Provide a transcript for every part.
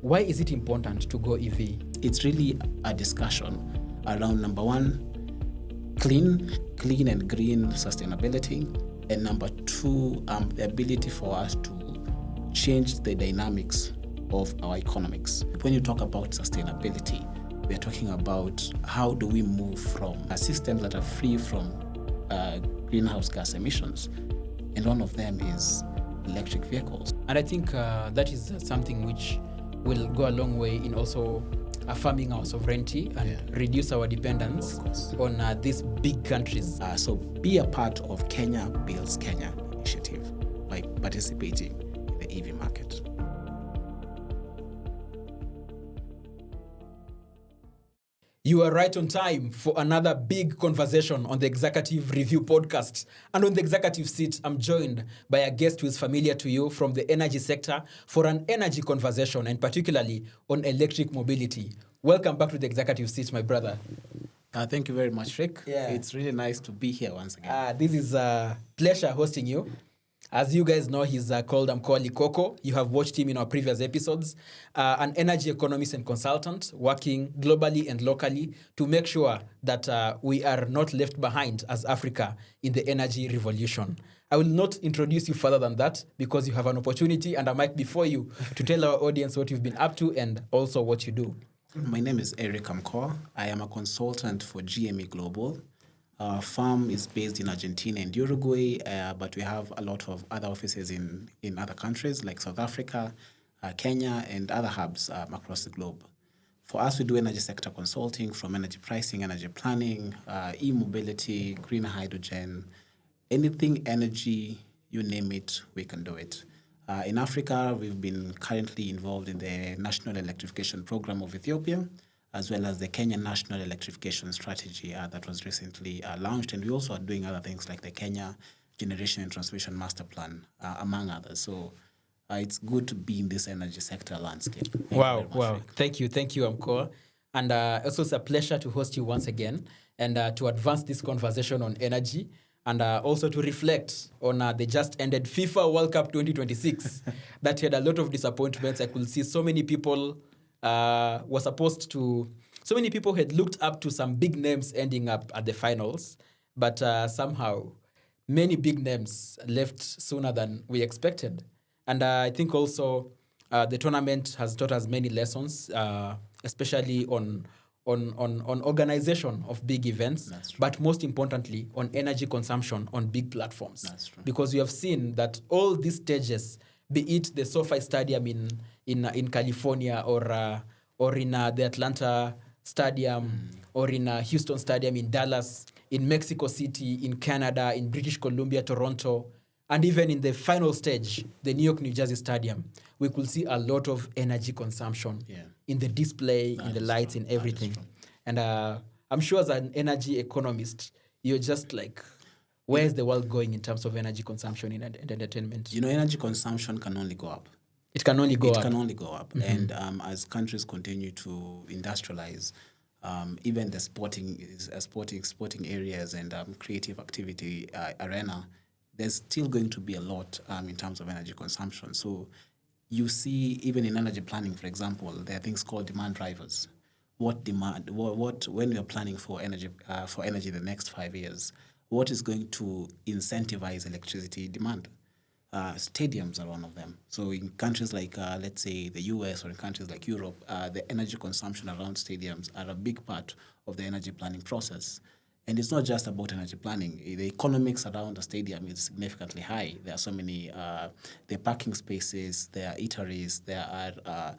Why is it important to go EV? It's really a discussion around, number one, clean and green sustainability, and number two, the ability for us to change the dynamics of our economics. When you talk about sustainability, we're talking about how do we move from systems that are free from greenhouse gas emissions, and one of them is electric vehicles. And I think that is something which will go a long way in also affirming our sovereignty and reduce our dependence on these big countries. So be a part of Kenya Builds Kenya initiative by participating in the EV market. You are right on time for another big conversation on the Executive Review podcast. And on the executive seat, I'm joined by a guest who is familiar to you from the energy sector for an energy conversation, and particularly on electric mobility. Welcome back to the executive seat, my brother. Thank you very much, Rick. Yeah. It's really nice to be here once again. This is a pleasure hosting you. As you guys know, he's called Amkoa Likoko. You have watched him in our previous episodes. An energy economist and consultant working globally and locally to make sure that we are not left behind as Africa in the energy revolution. I will not introduce you further than that because you have an opportunity and a mic before you to tell our audience what you've been up to and also what you do. My name is Rick Okinda. I am a consultant for GME Global. Our firm is based in Argentina and Uruguay, but we have a lot of other offices in other countries like South Africa, Kenya, and other hubs across the globe. For us, we do energy sector consulting from energy pricing, energy planning, e-mobility, green hydrogen, anything energy, you name it, we can do it. In Africa, we've been currently involved in the National Electrification Program of Ethiopia, as well as the Kenya National Electrification Strategy that was recently launched. And we also are doing other things like the Kenya Generation and Transmission Master Plan, among others. So it's good to be in this energy sector landscape. Wow. Thank you, Amkoa. And also it's a pleasure to host you once again and to advance this conversation on energy and also to reflect on the just ended FIFA World Cup 2026 that had a lot of disappointments. I could see so many people so many people had looked up to some big names ending up at the finals, but somehow many big names left sooner than we expected. And I think also the tournament has taught us many lessons, especially on organization of big events, but most importantly on energy consumption on big platforms. That's true. Because we have seen that all these stages, be it the SoFi Stadium in California or in the Atlanta Stadium or in Houston Stadium in Dallas, in Mexico City, in Canada, in British Columbia, Toronto, and even in the final stage, the New York, New Jersey Stadium, we could see a lot of energy consumption in the display, in the lights, in everything. And I'm sure as an energy economist, you're just like, where's the world going in terms of energy consumption in entertainment? You know, energy consumption can only go up. It can only go up. Mm-hmm. And as countries continue to industrialize, even the sporting areas and creative activity arena, there's still going to be a lot in terms of energy consumption. So you see, even in energy planning, for example, there are things called demand drivers. When we are planning for energy the next 5 years, what is going to incentivize electricity demand? Stadiums are one of them. So in countries like, let's say, the US or in countries like Europe, the energy consumption around stadiums are a big part of the energy planning process. And it's not just about energy planning. The economics around the stadium is significantly high. There are so many, there are parking spaces, there are eateries, there are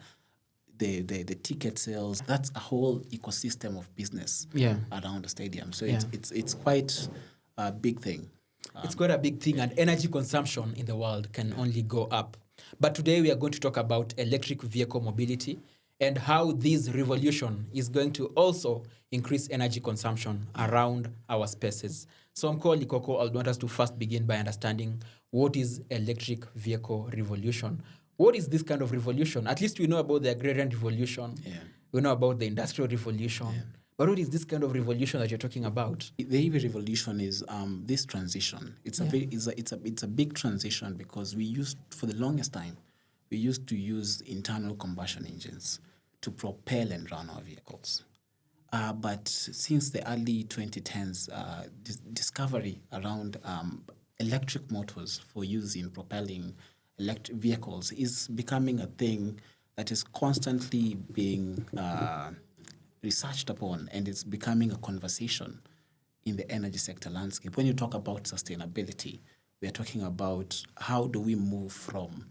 the ticket sales. That's a whole ecosystem of business around the stadium. So it's quite a big thing. It's quite a big thing, and energy consumption in the world can only go up. But today we are going to talk about electric vehicle mobility and how this revolution is going to also increase energy consumption around our spaces. So Amkoa Likoko, I want us to first begin by understanding what is electric vehicle revolution. What is this kind of revolution? At least we know about the agrarian revolution. We know about the industrial revolution. But what is this kind of revolution that you're talking about? The EV revolution is this transition. It's a big transition because we used for the longest time we used to use internal combustion engines to propel and run our vehicles. But since the early 2010s, discovery around electric motors for use in propelling electric vehicles is becoming a thing that is constantly being researched upon, and it's becoming a conversation in the energy sector landscape. When you talk about sustainability, we are talking about how do we move from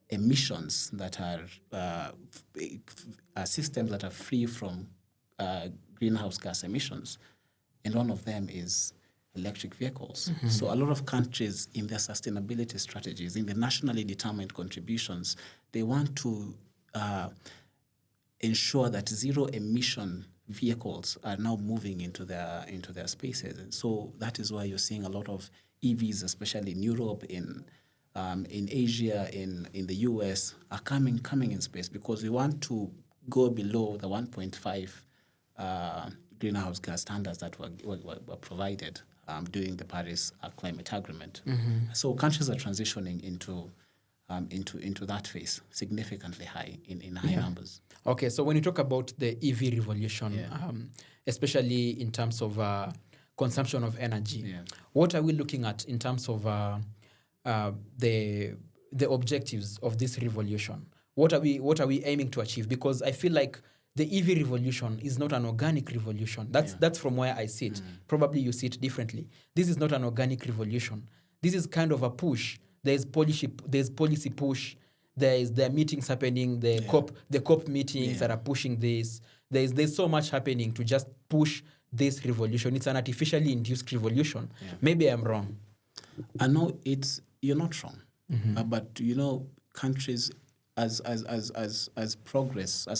emissions that are systems that are free from greenhouse gas emissions, and one of them is electric vehicles. So a lot of countries in their sustainability strategies, in the nationally determined contributions, they want to ensure that zero emission vehicles are now moving into their spaces. And so that is why you're seeing a lot of EVs, especially in Europe, in Asia, in the US, are coming in space, because we want to go below the 1.5 greenhouse gas standards that were provided during the Paris Climate Agreement. So countries are transitioning into that phase significantly high in high numbers. Okay, so when you talk about the EV revolution, especially in terms of consumption of energy, what are we looking at in terms of the objectives of this revolution? What are we aiming to achieve? Because I feel like the EV revolution is not an organic revolution. That's from where I see it. Probably you see it differently. This is not an organic revolution. This is kind of a push. There's policy push. There are meetings happening. The COP meetings that are pushing this. There's so much happening to just push this revolution. It's an artificially induced revolution. Maybe I'm wrong. I know you're not wrong, but countries as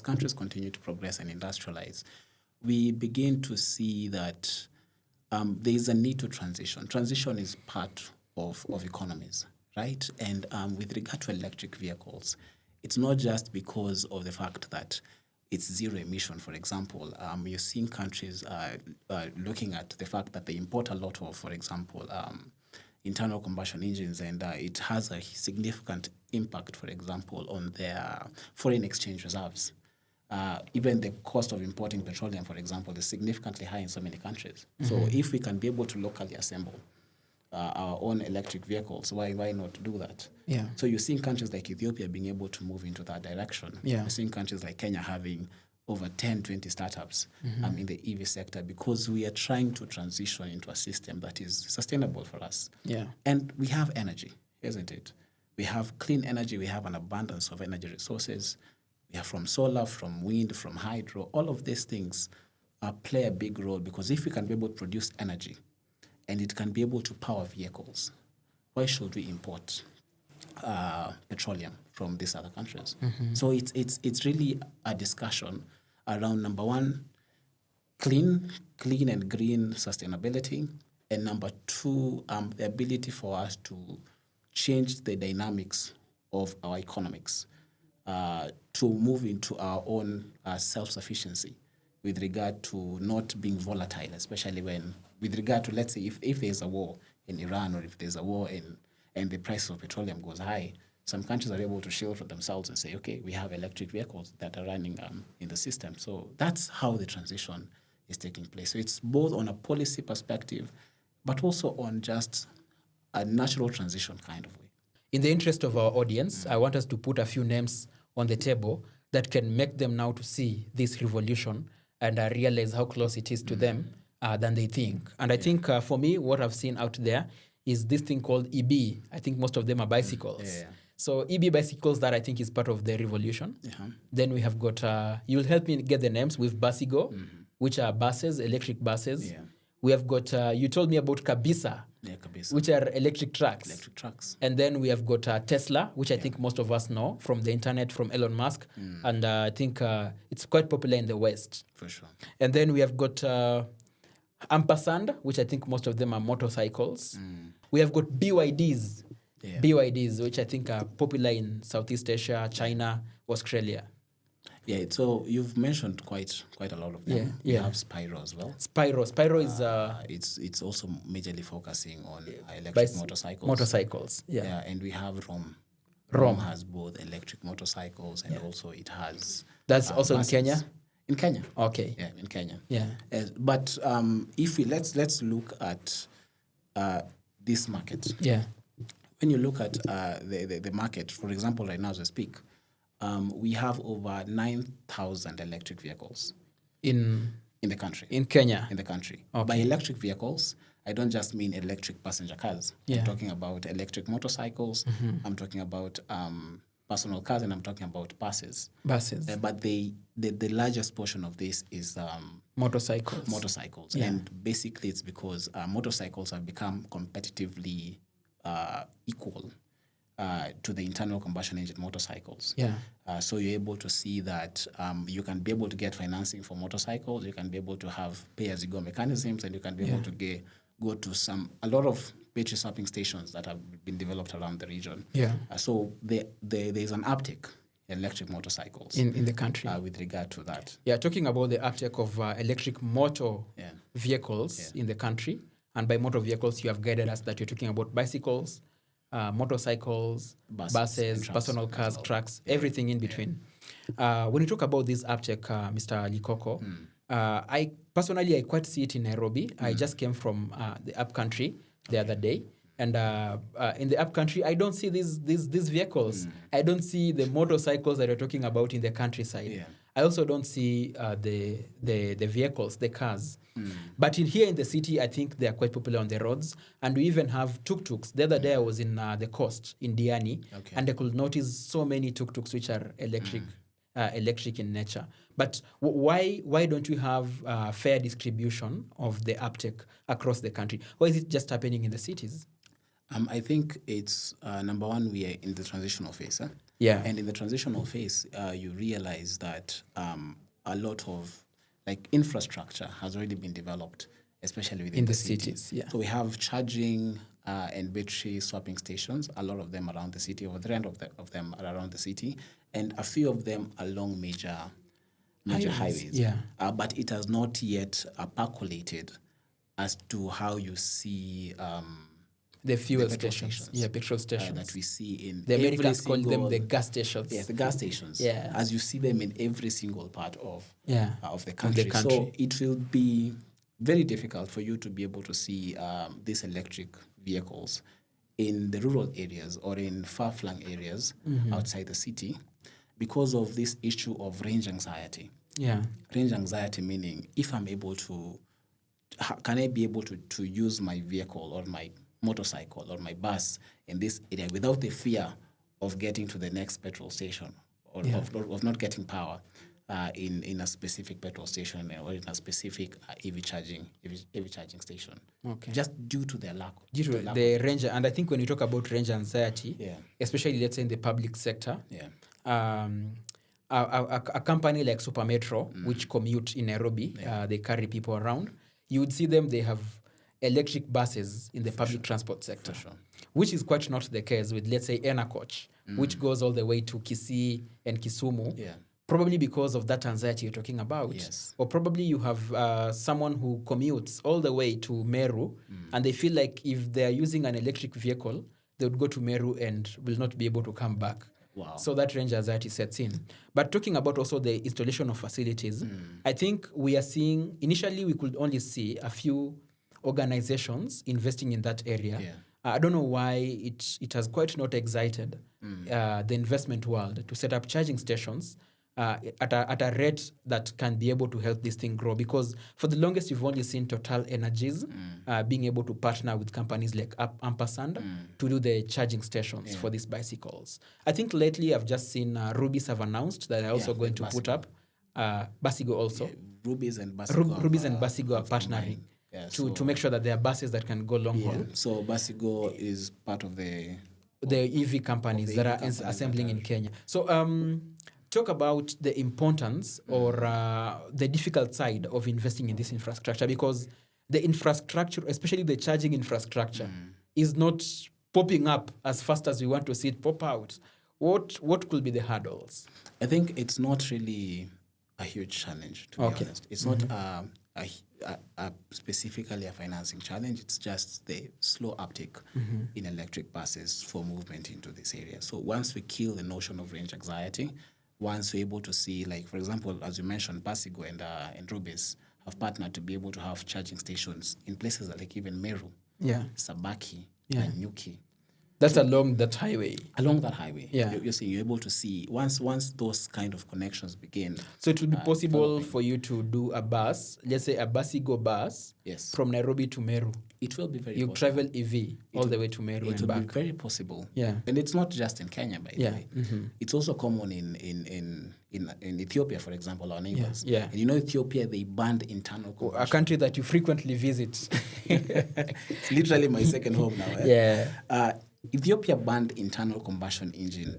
countries continue to progress and industrialize, we begin to see that there is a need to transition. Transition is part of economies, right? And with regard to electric vehicles, it's not just because of the fact that it's zero emission. For example, you're seeing countries looking at the fact that they import a lot of, for example, internal combustion engines, and it has a significant impact, for example, on their foreign exchange reserves. Even the cost of importing petroleum, for example, is significantly high in so many countries. So if we can be able to locally assemble our own electric vehicles, why not do that? So you're seeing countries like Ethiopia being able to move into that direction. You're seeing countries like Kenya having over 10, 20 startups in the EV sector, because we are trying to transition into a system that is sustainable for us. And we have energy, isn't it? We have clean energy. We have an abundance of energy resources. We have from solar, from wind, from hydro. All of these things play a big role, because if we can be able to produce energy and it can be able to power vehicles, why should we import petroleum from these other countries? So it's really a discussion around, number one, clean and green sustainability, and number two, the ability for us to change the dynamics of our economics to move into our own self-sufficiency with regard to not being volatile, especially with regard to, let's say, if there's a war in Iran, or if there's a war and the price of petroleum goes high, some countries are able to shield for themselves and say, okay, we have electric vehicles that are running in the system. So that's how the transition is taking place. So it's both on a policy perspective, but also on just a natural transition kind of way. In the interest of our audience, I want us to put a few names on the table that can make them now to see this revolution and realize how close it is to them than they think. And I think for me, what I've seen out there is this thing called EB. I think most of them are bicycles. So EB bicycles, that I think is part of the revolution. Then we have got, you'll help me get the names, with Basigo, which are buses, electric buses. We have got, you told me about Kabisa, which are electric trucks. And then we have got Tesla, which I think most of us know from the internet, from Elon Musk. And I think it's quite popular in the West. For sure. And then we have got Ampersand, which I think most of them are motorcycles. We have got BYDs. BYDs, which I think are popular in Southeast Asia, China, Australia. So you've mentioned quite a lot of them. We have Spyro as well. Spyro is it's also majorly focusing on electric motorcycles. Motorcycles, and we have Rom. has both electric motorcycles and also it has That's also buses. in Kenya? In Kenya. Okay. Yeah, in Kenya. Yeah. But if we let's look at this market. Yeah. When you look at the market, for example, right now as I speak, we have over 9,000 electric vehicles In the country. in Kenya. In the country. Okay. By electric vehicles, I don't just mean electric passenger cars. Yeah. I'm talking about electric motorcycles. I'm talking about personal cars, and I'm talking about buses. Buses. But the largest portion of this is Motorcycles. motorcycles. Yeah. And basically it's because motorcycles have become competitively equal to the internal combustion engine motorcycles. Yeah. So you're able to see that you can be able to get financing for motorcycles, you can be able to have pay-as-you-go mechanisms, and you can be able to go to a lot of battery swapping stations that have been developed around the region. Yeah. So there's an uptick in electric motorcycles In the country. with regard to that. Yeah, talking about the uptake of electric motor vehicles in the country, and by motor vehicles, you have guided us that you're talking about bicycles, motorcycles, buses, personal cars, trucks, everything in between. When you talk about this uptake, Mr. Likoko, I personally quite see it in Nairobi. I just came from the upcountry the other day. And in the upcountry, I don't see these vehicles. I don't see the motorcycles that you're talking about in the countryside. Yeah. I also don't see the vehicles, the cars. But here in the city, I think they are quite popular on the roads. And we even have tuk-tuks. The other day I was in the coast in Diani, and I could notice so many tuk-tuks which are electric in nature. But why don't we have fair distribution of the uptake across the country? Or is it just happening in the cities? I think it's number one, we are in the transitional phase. Yeah. And in the transitional phase, you realize that a lot of infrastructure has already been developed, especially within in the cities. Yeah. So we have charging and battery swapping stations, a lot of them around the city, over 300 of them are around the city, and a few of them along major highways. Yeah. But it has not yet percolated as to how you see the fuel petrol stations. Yeah, petrol stations. that we see in the Americans call them single- the gas stations. Yes, the gas stations. Yeah. As you see them in every single part of the Of country. the country. So it will be very difficult for you to be able to see these electric vehicles in the rural areas or in far-flung areas outside the city because of this issue of range anxiety. Yeah. Range anxiety meaning if I'm able to, can I be able to use my vehicle or my motorcycle or my bus in this area without the fear of getting to the next petrol station or of not getting power in a specific petrol station or in a specific EV charging station. Okay. Just due to their lack. Due to the range, and I think when you talk about range anxiety, especially let's say in the public sector, a company like Super Metro, which commute in Nairobi, they carry people around. You would see them; they have electric buses in the public transport sector, which is quite not the case with, let's say, Ena Coach, which goes all the way to Kisii and Kisumu, probably because of that anxiety you're talking about. Yes. Or probably you have someone who commutes all the way to Meru, and they feel like if they're using an electric vehicle, they would go to Meru and will not be able to come back. Wow. So that range anxiety sets in. But talking about also the installation of facilities, I think we are seeing, initially we could only see a few organizations investing in that area. I don't know why it has quite not excited the investment world to set up charging stations at a rate that can be able to help this thing grow. Because for the longest, you've only seen Total Energies being able to partner with companies like Ampersand to do the charging stations for these bicycles. I think lately I've just seen Rubies have announced that they're also going to put up Basigo also. Rubies and Basigo. Rubies and Basigo are partnering. To make sure that there are buses that can go long haul. So Basigo is part of the EV companies that are assembling in Kenya. So talk about the importance or the difficult side of investing in this infrastructure, because the infrastructure, especially the charging infrastructure, is not popping up as fast as we want to see it pop out. What could be the hurdles? I think it's not really a huge challenge, to be honest. It's not specifically a financing challenge. It's just the slow uptake in electric buses for movement into this area. So once we kill the notion of range anxiety, once we're able to see, like, for example, as you mentioned, Basigo and Rubis have partnered to be able to have charging stations in places like even Meru, Sabaki, and Nyuki. That's along that highway. Along that highway, Yeah. you're saying you're able to see once those kind of connections begin. So it will be possible for you to do a bus, let's say a Basigo bus, from Nairobi to Meru. It will be very you possible. Travel EV all the way to Meru and back. It will be very possible. Yeah. And it's not just in Kenya, by the way. It's also common in Ethiopia, for example, our neighbors. Yeah. And Ethiopia, they banned internal combustion. A country that you frequently visit. It's literally my second home now. Yeah. Ethiopia banned internal combustion engine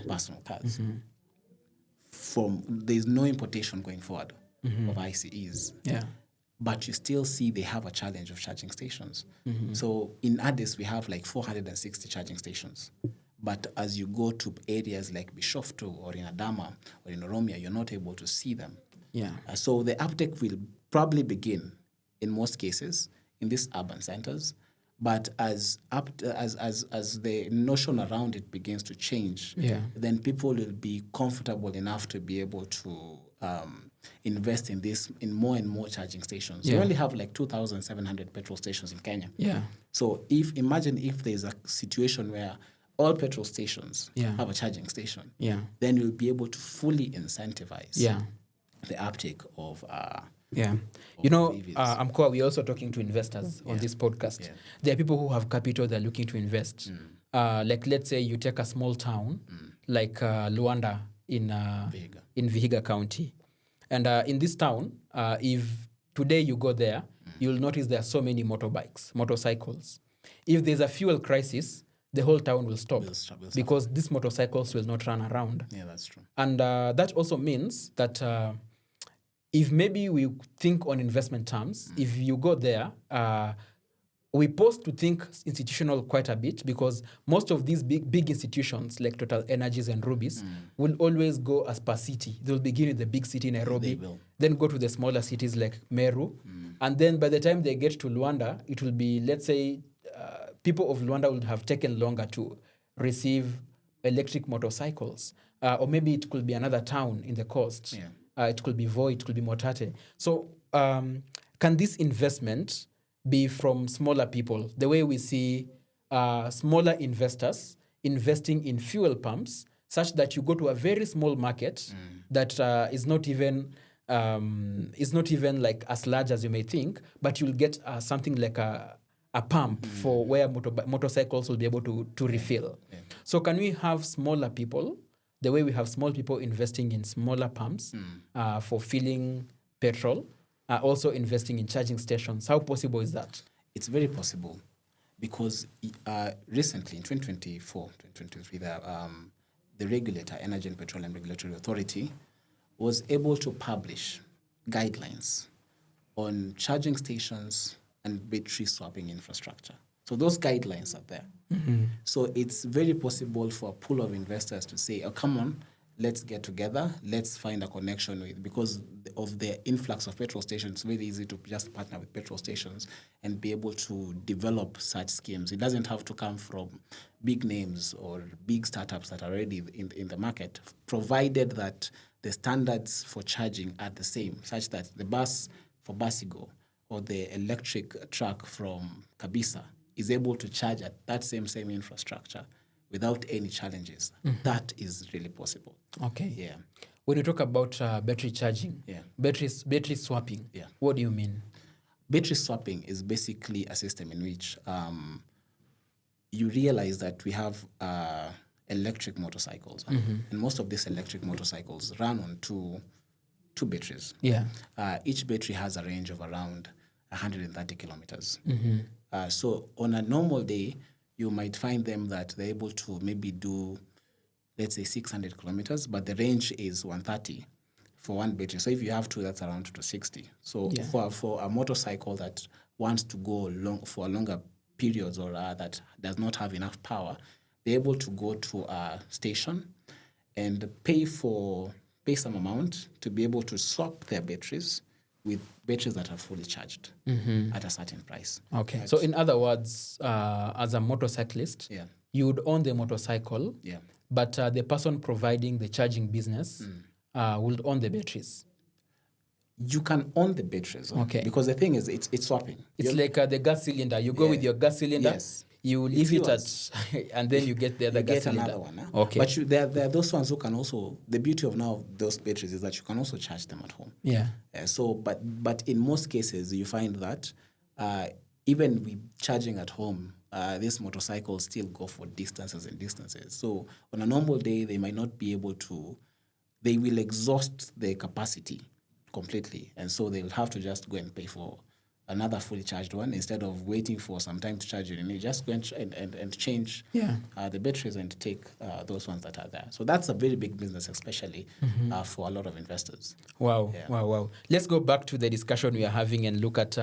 personal cars. There's no importation going forward of ICEs. Yeah. But you still see they have a challenge of charging stations. So in Addis, we have like 460 charging stations. But as you go to areas like Bishoftu or in Adama or in Oromia, you're not able to see them. Yeah. So the uptake will probably begin, in most cases, in these urban centers. But as the notion around it begins to change, then people will be comfortable enough to be able to invest in more and more charging stations. We only have like 2,700 petrol stations in Kenya. Yeah. So imagine if there's a situation where all petrol stations have a charging station, then you'll be able to fully incentivize the uptake of Amkoa, we're also talking to investors on this podcast. Yeah. There are people who have capital they're looking to invest. Like, let's say you take a small town like Luanda in Vihiga County. And in this town, if today you go there, you'll notice there are so many motorcycles. If there's a fuel crisis, the whole town will stop. Because these motorcycles will not run around. Yeah, that's true. And that also means that if maybe we think on investment terms, if you go there, we pause to think institutional quite a bit, because most of these big institutions like Total Energies and Rubis will always go as per city. They'll begin with the big city, Nairobi, then go to the smaller cities like Meru. And then by the time they get to Luanda, it will be, let's say, people of Luanda would have taken longer to receive electric motorcycles. Or maybe it could be another town in the coast. Yeah. It could be Voi, it could be Motate. So can this investment be from smaller people? The way we see smaller investors investing in fuel pumps, such that you go to a very small market that is not even like as large as you may think, but you'll get something like a pump for where motorcycles will be able to refill. Yeah. So can we have smaller people, the way we have small people investing in smaller pumps for filling petrol, also investing in charging stations? How possible is that? It's very possible, because recently in 2024, 2023, the regulator, Energy and Petroleum Regulatory Authority, was able to publish guidelines on charging stations and battery swapping infrastructure. So those guidelines are there. So it's very possible for a pool of investors to say, oh, come on, let's get together, let's find a connection with, because of the influx of petrol stations, it's very easy to just partner with petrol stations and be able to develop such schemes. It doesn't have to come from big names or big startups that are already in the market, provided that the standards for charging are the same, such that the bus for Basigo or the electric truck from Kabisa is able to charge at that same infrastructure without any challenges. That is really possible. Okay. Yeah. When you talk about battery charging, battery swapping, what do you mean? Battery swapping is basically a system in which you realize that we have electric motorcycles, and most of these electric motorcycles run on two batteries. Yeah. Each battery has a range of around 130 kilometers. So on a normal day, you might find them that they're able to maybe do, let's say, 600 kilometers, but the range is 130 for one battery. So if you have two, that's around 260. So for a motorcycle that wants to go for longer periods, or that does not have enough power, they're able to go to a station and pay some amount to be able to swap their batteries with batteries that are fully charged at a certain price. Okay. Right? So in other words, as a motorcyclist, Yeah. you would own the motorcycle, Yeah. but the person providing the charging business will own the batteries. You can own the batteries. Okay. Because the thing is, it's swapping. It's like the gas cylinder. You go with your gas cylinder. Yes. You leave it at, and then you get the other You gas get cylinder. another one. Okay. But there are those ones who can also, the beauty of now those batteries is that you can also charge them at home. Yeah. But in most cases, you find that even with charging at home, these motorcycles still go for distances and distances. So on a normal day, they might not be able to, they will exhaust their capacity completely. And so they'll have to just go and pay for another fully charged one instead of waiting for some time to charge it. And you just go and change the batteries and take those ones that are there. So that's a very big business, especially for a lot of investors. Wow, Yeah. wow. Let's go back to the discussion we are having and look at,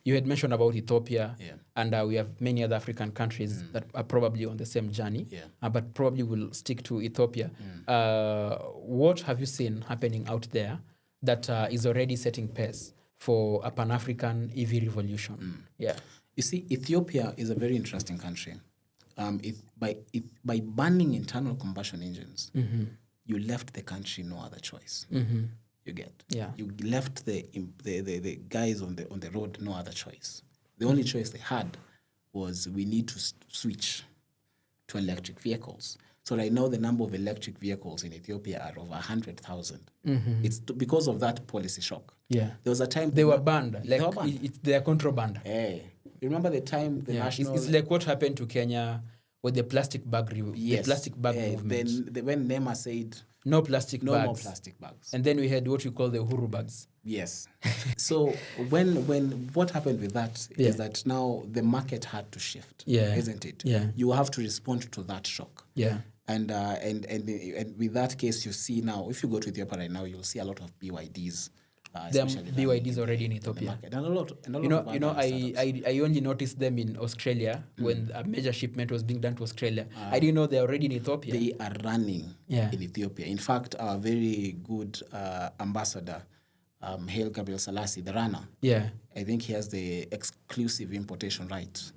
you had mentioned about Ethiopia, and we have many other African countries that are probably on the same journey, but probably will stick to Ethiopia. What have you seen happening out there that is already setting pace for a Pan-African EV revolution? Yeah. You see, Ethiopia is a very interesting country. By banning internal combustion engines, you left the country no other choice. You get. Yeah. You left the guys on the road no other choice. The only choice they had was we need to switch to electric vehicles. So right now the number of electric vehicles in Ethiopia are over 100,000. It's because of that policy shock. Yeah. There was a time They were banned. Like they were banned. they're contraband. Hey, remember the time the national... It's like what happened to Kenya with the plastic bag the plastic bag movement. Then when NEMA said no plastic no bags. more plastic bags. And then we had what we call the Uhuru bags. Yes. So when what happened with that is that now the market had to shift, isn't it? Yeah. You have to respond to that shock. Yeah. And with that case, you see now, if you go to Ethiopia right now, you'll see a lot of BYDs. There are BYDs already in Ethiopia. And a lot I only noticed them in Australia when a major shipment was being done to Australia. I didn't know they're already in Ethiopia. They are running in Ethiopia. In fact, our very good ambassador, Haile Gabriel Selassie, the runner, I think he has the exclusive importation rights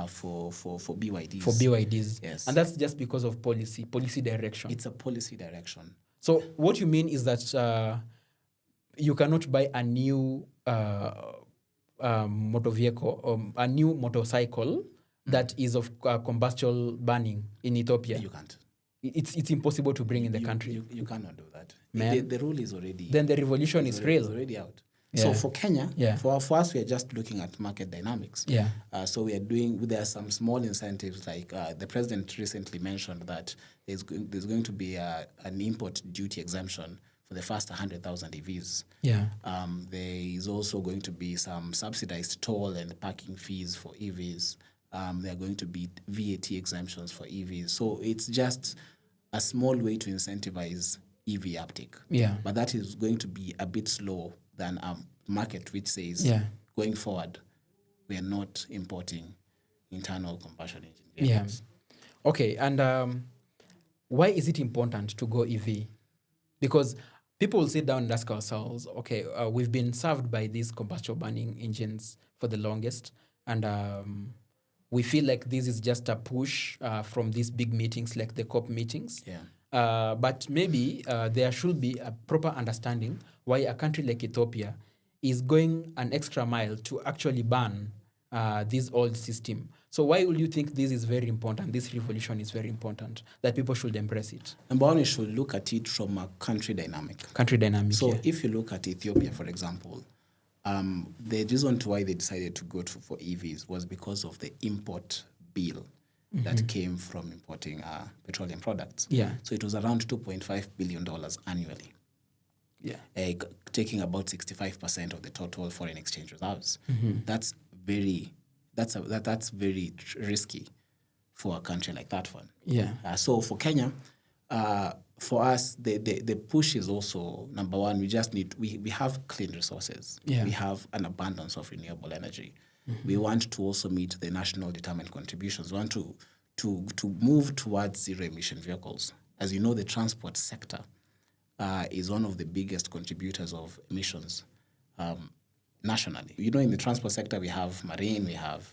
for BYDs. For BYDs. Yes. And that's just because of policy direction. It's a policy direction. So what you mean is that you cannot buy a new motor vehicle or a new motorcycle that is of combustion burning in Ethiopia. You can't. It's impossible to bring in the country. You cannot do that. Man. The rule is already... Then the revolution is real. It's already out. Yeah. So for Kenya, for us, we are just looking at market dynamics. Yeah. So there are some small incentives, like the president recently mentioned that there's going to be an import duty exemption for the first 100,000 EVs. Yeah. There is also going to be some subsidized toll and parking fees for EVs. There are going to be VAT exemptions for EVs. So it's just a small way to incentivize EV uptake. Yeah. But that is going to be a bit slow than a market which says going forward, we are not importing internal combustion engine vehicles. Yeah. Okay. And why is it important to go EV? Because people will sit down and ask ourselves, okay, we've been served by these combustion burning engines for the longest, and we feel like this is just a push from these big meetings like the COP meetings. Yeah. But maybe there should be a proper understanding why a country like Ethiopia is going an extra mile to actually ban this old system. So why would you think this is very important, this revolution is very important, that people should embrace it? Number one, you should look at it from a country dynamic. So if you look at Ethiopia, for example, the reason why they decided to go for EVs was because of the import bill that came from importing petroleum products. Yeah. So it was around $2.5 billion annually. Yeah. Taking about 65% of the total foreign exchange reserves. That's very risky for a country like that one. Yeah. So for Kenya, for us, the push is also, number one, we just need, we have clean resources. Yeah. We have an abundance of renewable energy. We want to also meet the national determined contributions. We want to move towards zero emission vehicles. As you know, the transport sector is one of the biggest contributors of emissions nationally. In the transport sector, we have marine, we have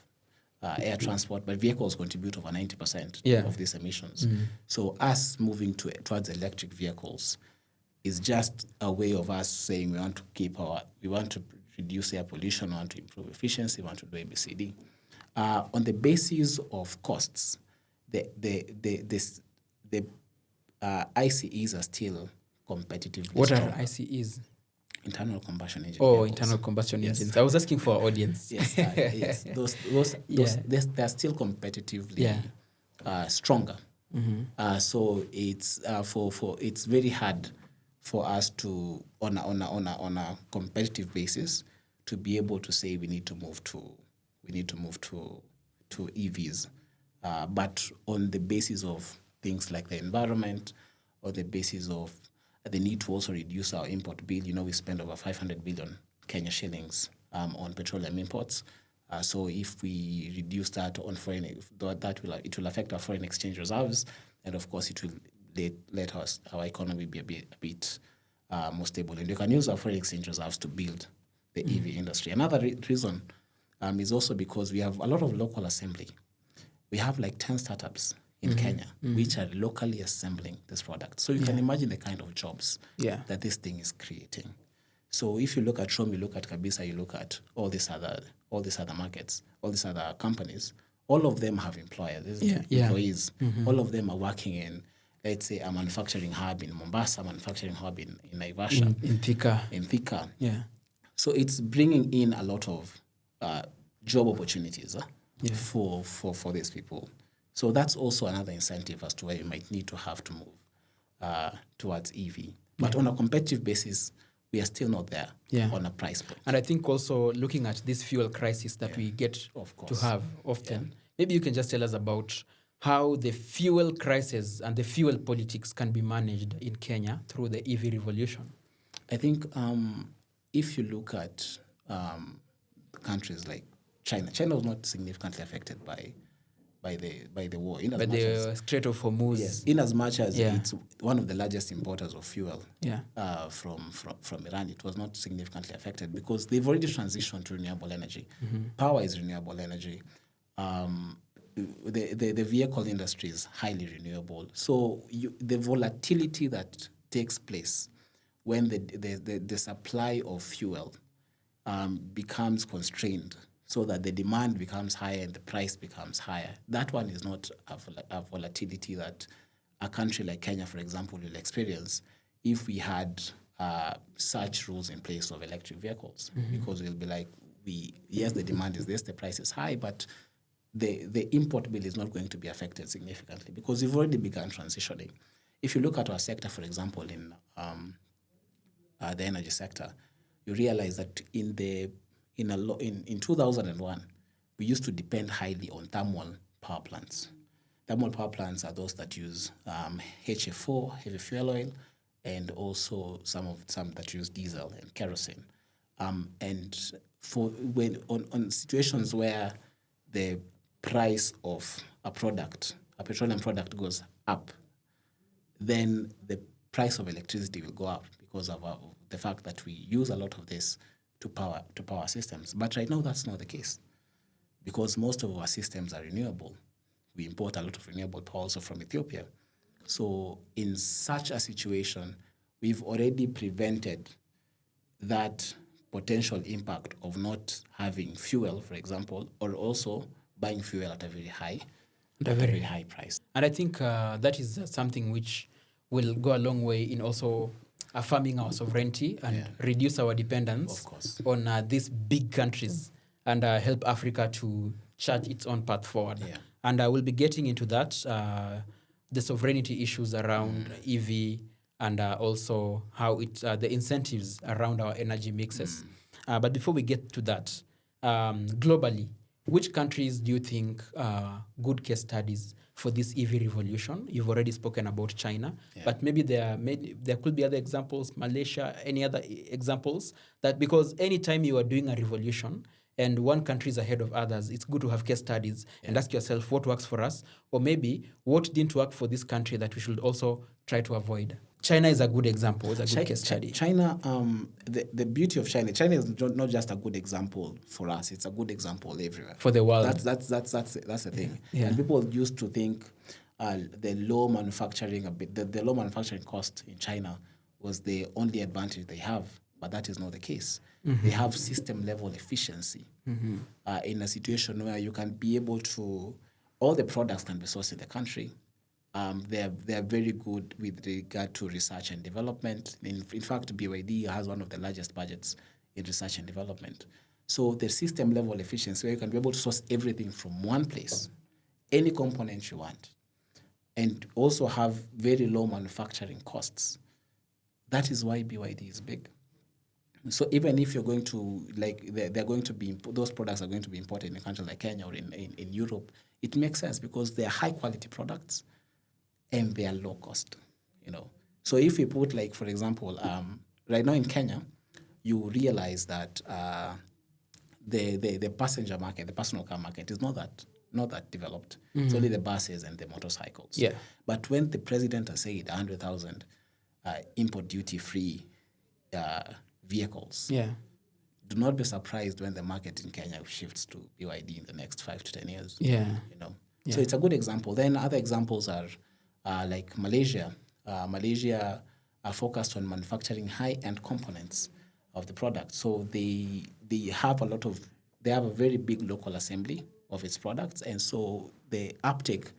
air transport, but vehicles contribute over 90% of these emissions. So us moving towards electric vehicles is just a way of us saying we want to reduce air pollution, we want to improve efficiency, we want to do ABCD. On the basis of costs, the ICEs are still competitively What strong. are ICEs? Internal combustion engine. Oh, vehicles. internal combustion engines. I was asking for our audience. Yes. Those they're still competitively stronger. So it's it's very hard for us to on a competitive basis to be able to say we need to move to EVs, but on the basis of things like the environment, or the basis of the need to also reduce our import bill. We spend over 500 billion Kenya shillings on petroleum imports. So if we reduce that on foreign, it will affect our foreign exchange reserves, and of course it will let our economy be a bit more stable. And we can use our foreign exchange reserves to build the EV industry. Another reason is also because we have a lot of local assembly. We have like 10 startups in Kenya, which are locally assembling this product. So you can imagine the kind of jobs that this thing is creating. So if you look at Rome, you look at Kabisa, you look at all these other markets, all these other companies, all of them have employers, employees. All of them are working in, let's say, a manufacturing hub in Mombasa, manufacturing hub in Naivasha. In Thika. Yeah. So it's bringing in a lot of job opportunities for these people. So that's also another incentive as to why you might need to have to move towards EV. But on a competitive basis, we are still not there on a price point. And I think also looking at this fuel crisis that we get to have often, maybe you can just tell us about how the fuel crisis and the fuel politics can be managed in Kenya through the EV revolution. I think if you look at countries like China was not significantly affected by the war. By the Strait of Hormuz. Yes, in as much as it's one of the largest importers of fuel from Iran, it was not significantly affected because they've already transitioned to renewable energy. Power is renewable energy. The vehicle industry is highly renewable. So the volatility that takes place when the supply of fuel becomes constrained, so that the demand becomes higher and the price becomes higher. That one is not a volatility that a country like Kenya, for example, will experience if we had such rules in place of electric vehicles. Because we'll be like, yes, the demand is this, the price is high, but the import bill is not going to be affected significantly because we've already begun transitioning. If you look at our sector, for example, in the energy sector, you realize that in 2001, we used to depend highly on thermal power plants. Thermal power plants are those that use HF4, heavy fuel oil, and also some that use diesel and kerosene. And for when on situations where the price of a petroleum product goes up, then the price of electricity will go up because of the fact that we use a lot of this to power systems. But right now, that's not the case because most of our systems are renewable. We import a lot of renewable power also from Ethiopia. So in such a situation, we've already prevented that potential impact of not having fuel, for example, or also buying fuel at a very high price. And I think that is something which will go a long way in also affirming our sovereignty and reduce our dependence on these big countries and help Africa to chart its own path forward. And I will be getting into that, the sovereignty issues around EV and also how the incentives around our energy mixes. But before we get to that, globally, which countries do you think are good case studies for this EV revolution? You've already spoken about China, but maybe there could be other examples, Malaysia, any other examples, that because anytime you are doing a revolution and one country is ahead of others, it's good to have case studies and ask yourself what works for us, or maybe what didn't work for this country that we should also try to avoid. China is a good example. It's a good case study. China, the beauty of China is not just a good example for us. It's a good example everywhere For the world. That's the thing. Yeah. And people used to think the low manufacturing cost in China was the only advantage they have, but that is not the case. They have system level efficiency in a situation where you can be able to, all the products can be sourced in the country. They're very good with regard to research and development. In fact, BYD has one of the largest budgets in research and development. So the system level efficiency, where you can be able to source everything from one place, any component you want, and also have very low manufacturing costs. That is why BYD is big. So even if you're going to, they're going to be, those products are going to be imported in a country like Kenya or in Europe, it makes sense because they're high quality products and they are low cost, So if you put, for example, right now in Kenya, you realize that the passenger market, the personal car market, is not that developed. It's only the buses and the motorcycles. Yeah. But when the president has said 100,000 import duty-free vehicles, do not be surprised when the market in Kenya shifts to BYD in the next 5 to 10 years. Yeah. So it's a good example. Then other examples are like Malaysia. Malaysia are focused on manufacturing high-end components of the product. So they have a very big local assembly of its products, and so the uptake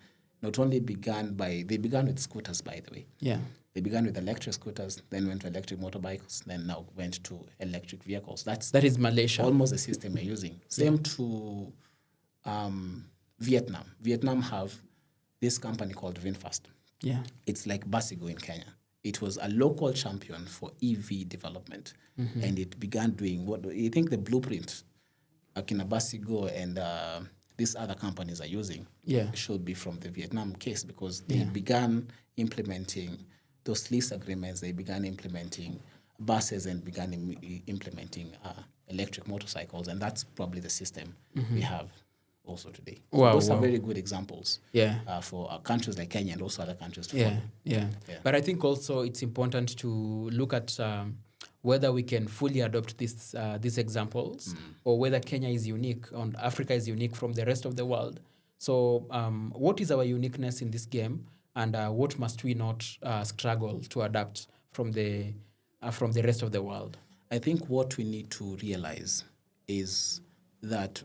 not only began with scooters, by the way. Yeah. They began with electric scooters, then went to electric motorbikes, then now went to electric vehicles. That is Malaysia. Almost the system we're using. Same to Vietnam. Vietnam have this company called VinFast. Yeah. It's like Basigo in Kenya. It was a local champion for EV development, and it began doing what you think the blueprint Akina Basigo and these other companies are using should be from the Vietnam case, because they began implementing those lease agreements, they began implementing buses and began implementing electric motorcycles, and that's probably the system we have also today. So those are very good examples for countries like Kenya and also other countries to follow. Yeah. But I think also it's important to look at whether we can fully adopt these examples or whether Kenya is unique and Africa is unique from the rest of the world. So what is our uniqueness in this game, and what must we not struggle to adapt from the rest of the world? I think what we need to realize is that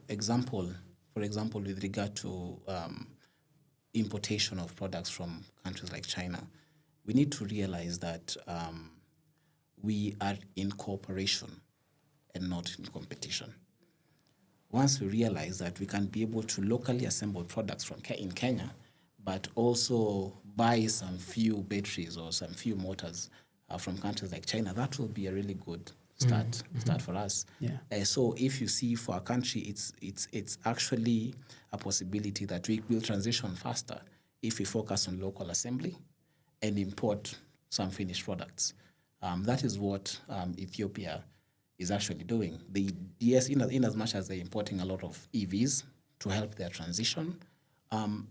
for example, with regard to importation of products from countries like China, we need to realize that we are in cooperation and not in competition. Once we realize that we can be able to locally assemble products in Kenya, but also buy some few batteries or some few motors from countries like China, that will be a really good start for us. Yeah. So if you see for our country, it's actually a possibility that we will transition faster if we focus on local assembly and import some finished products. That is what Ethiopia is actually doing. In as much as they're importing a lot of EVs to help their transition,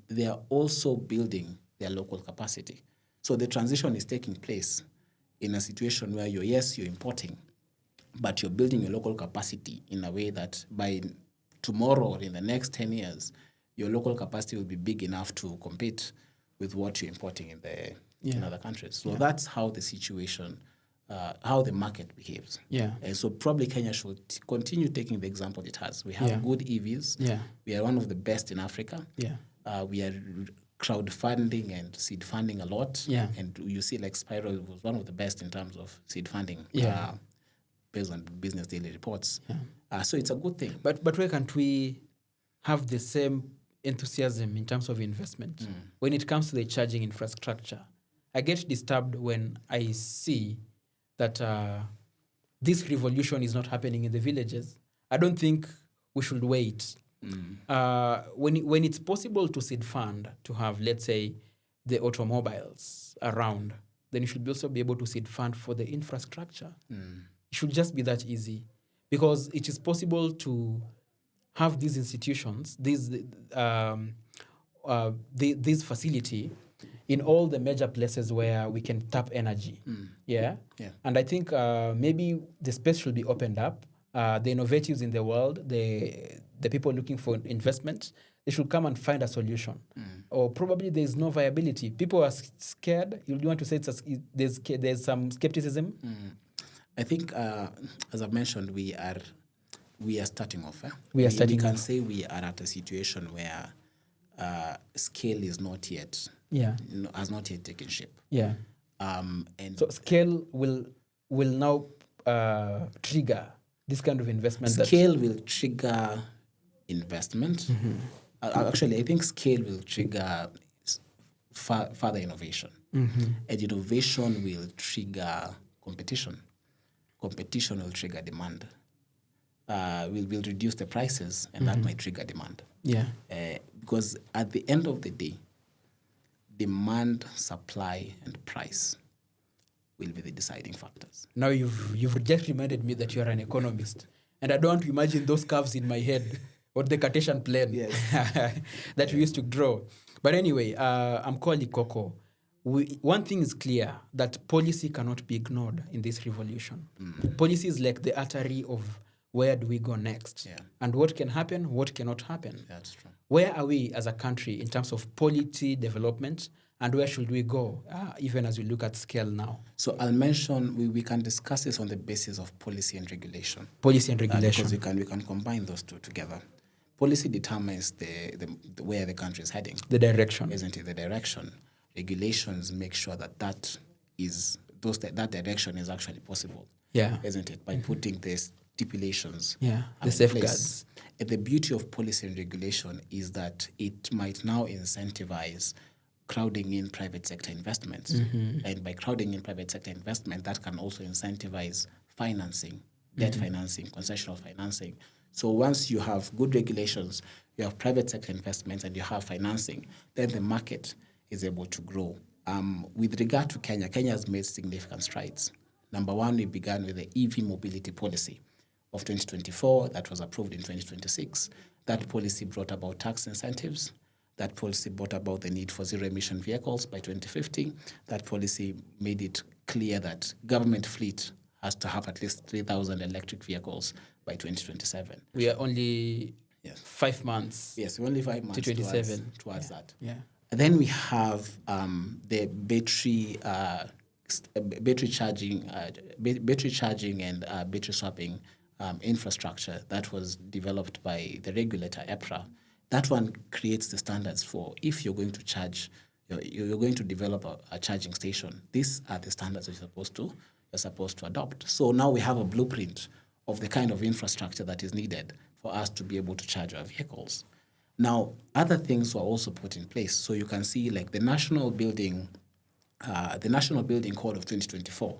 they are also building their local capacity. So the transition is taking place in a situation where you're importing, but you're building your local capacity in a way that by tomorrow or in the next 10 years, your local capacity will be big enough to compete with what you're importing in other countries. So that's how the situation, how the market behaves. And so probably Kenya should continue taking the example it has. We have good EVs. We are one of the best in Africa. We are crowdfunding and seed funding a lot. And you see Spiral was one of the best in terms of seed funding. Based on Business Daily reports. So it's a good thing. But why can't we have the same enthusiasm in terms of investment when it comes to the charging infrastructure? I get disturbed when I see that this revolution is not happening in the villages. I don't think we should wait. When it's possible to seed fund to have, let's say, the automobiles around, then you should also be able to seed fund for the infrastructure. It should just be that easy, because it is possible to have these institutions, this facility in all the major places where we can tap energy. Yeah. And I think maybe the space should be opened up. The innovatives in the world, the people looking for investment, they should come and find a solution. Or probably there's no viability. People are scared. You want to say there's some skepticism? I think, as I've mentioned, we are starting off. We can say we are at a situation where scale is not yet, has not yet taken shape. Yeah. And so scale will now trigger this kind of investment. Scale will trigger investment. Actually, I think scale will trigger further innovation. And innovation will trigger competition. Competition will trigger demand. Will reduce the prices, and that might trigger demand. Yeah. Because at the end of the day, demand, supply, and price will be the deciding factors. Now you've just reminded me that you're an economist, and I don't want to imagine those curves in my head or the Cartesian plane that we used to draw. But anyway, Amkoa Likoko, one thing is clear, that policy cannot be ignored in this revolution. Policy is like the artery of where do we go next, and what can happen, what cannot happen. That's true. Where are we as a country in terms of policy development, and where should we go, even as we look at scale now? So I'll mention, we can discuss this on the basis of policy and regulation. Policy and regulation. Because we can combine those two together. Policy determines the where the country is heading. The direction. Isn't it? The direction. Regulations make sure that that direction is actually possible. Yeah. Isn't it? By putting the stipulations. Yeah. The safeguards. And the beauty of policy and regulation is that it might now incentivize crowding in private sector investments. And by crowding in private sector investment, that can also incentivize financing, debt financing, concessional financing. So once you have good regulations, you have private sector investments, and you have financing, then the market is able to grow. With regard to Kenya, Kenya has made significant strides. Number one, we began with the EV mobility policy of 2024 that was approved in 2026. That policy brought about tax incentives. That policy brought about the need for zero-emission vehicles by 2050. That policy made it clear that government fleet has to have at least 3,000 electric vehicles by 2027. We are only 5 months. Yes, we're only 5 months to 27 towards that. Yeah. And then we have the battery charging and battery swapping infrastructure that was developed by the regulator EPRA. That one creates the standards for if you're going to charge, you're going to develop a charging station. These are the standards that you're supposed to adopt. So now we have a blueprint of the kind of infrastructure that is needed for us to be able to charge our vehicles. Now, other things were also put in place. So you can see, like the National Building Code of 2024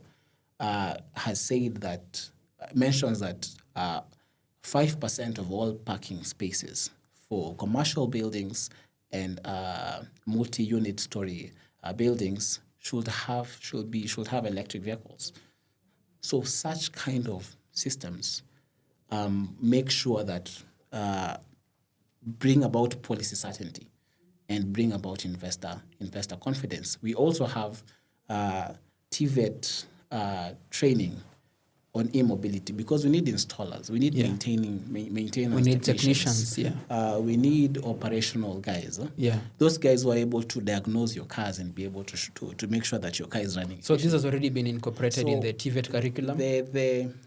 has said that, mentions that 5% of all parking spaces for commercial buildings and multi-unit story buildings should have electric vehicles. So such kind of systems make sure that bring about policy certainty and bring about investor confidence. We also have TVET training on e-mobility because we need installers, we need maintainers, we need technicians, we need operational guys. Those guys who are able to diagnose your cars and be able to make sure that your car is running. So this has already been incorporated in the TVET curriculum?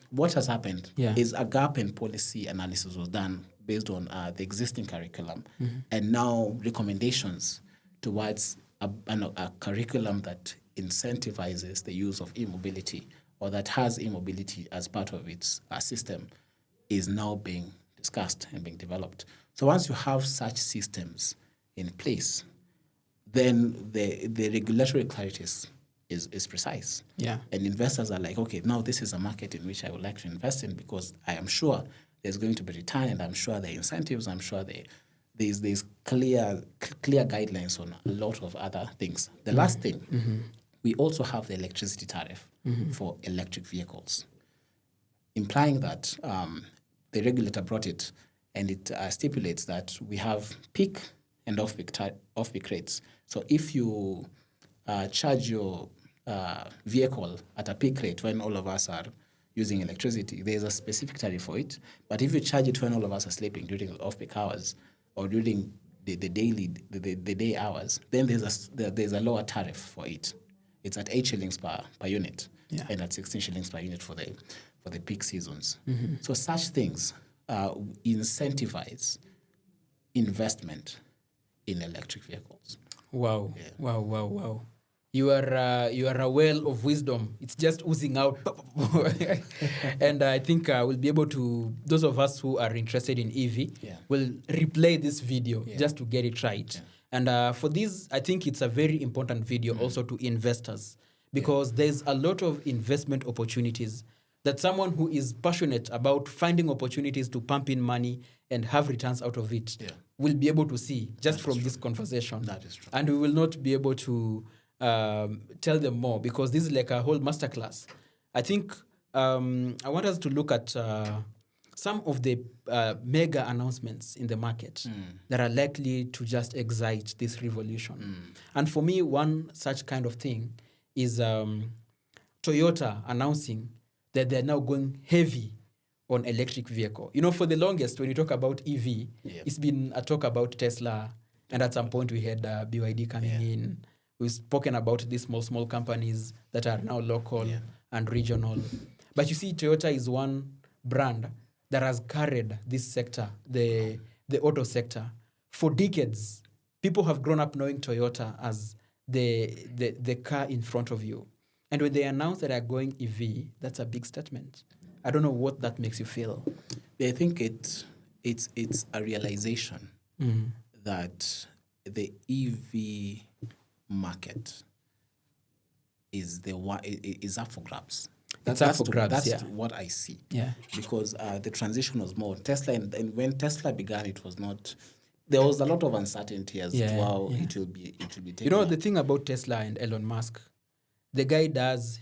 What has happened is a gap in policy analysis was done based on the existing curriculum, and now recommendations towards a curriculum that incentivizes the use of e-mobility or that has e-mobility as part of its system is now being discussed and being developed. So once you have such systems in place, then the regulatory clarity is precise. And investors are like, okay, now this is a market in which I would like to invest in because I am sure there's going to be return, and I'm sure there are incentives, I'm sure there's clear guidelines on a lot of other things. The last thing, we also have the electricity tariff for electric vehicles, implying that the regulator brought it, and it stipulates that we have peak and off-peak rates. So if you charge your vehicle at a peak rate when all of us are using electricity, there's a specific tariff for it. But if you charge it when all of us are sleeping during off-peak hours or during the day hours, then there's a lower tariff for it. It's at 8 shillings per unit, and at 16 shillings per unit for the peak seasons. So such things incentivize investment in electric vehicles. Wow. Yeah. Wow. You are a well of wisdom. It's just oozing out. And I think we'll be able to, those of us who are interested in EV, will replay this video just to get it right. Yeah. And for this, I think it's a very important video also to investors, because there's a lot of investment opportunities that someone who is passionate about finding opportunities to pump in money and have returns out of it will be able to see just from this conversation. That is true. And we will not be able to tell them more, because this is like a whole masterclass. I think I want us to look at some of the mega announcements in the market that are likely to just excite this revolution. And for me, one such kind of thing is Toyota announcing that they're now going heavy on electric vehicle. You know, for the longest, when you talk about EV, it's been a talk about Tesla, and at some point we had BYD coming in. We've spoken about these small companies that are now local and regional. But you see, Toyota is one brand that has carried this sector, the auto sector, for decades. People have grown up knowing Toyota as the car in front of you. And when they announce that they're going EV, that's a big statement. I don't know what that makes you feel. I think it's a realization that the EV market is up for grabs. That's what I see. Yeah. Because the transition was more Tesla, and when Tesla began, it was not. There was a lot of uncertainty as to how it will be taken. You know, the thing about Tesla and Elon Musk, the guy does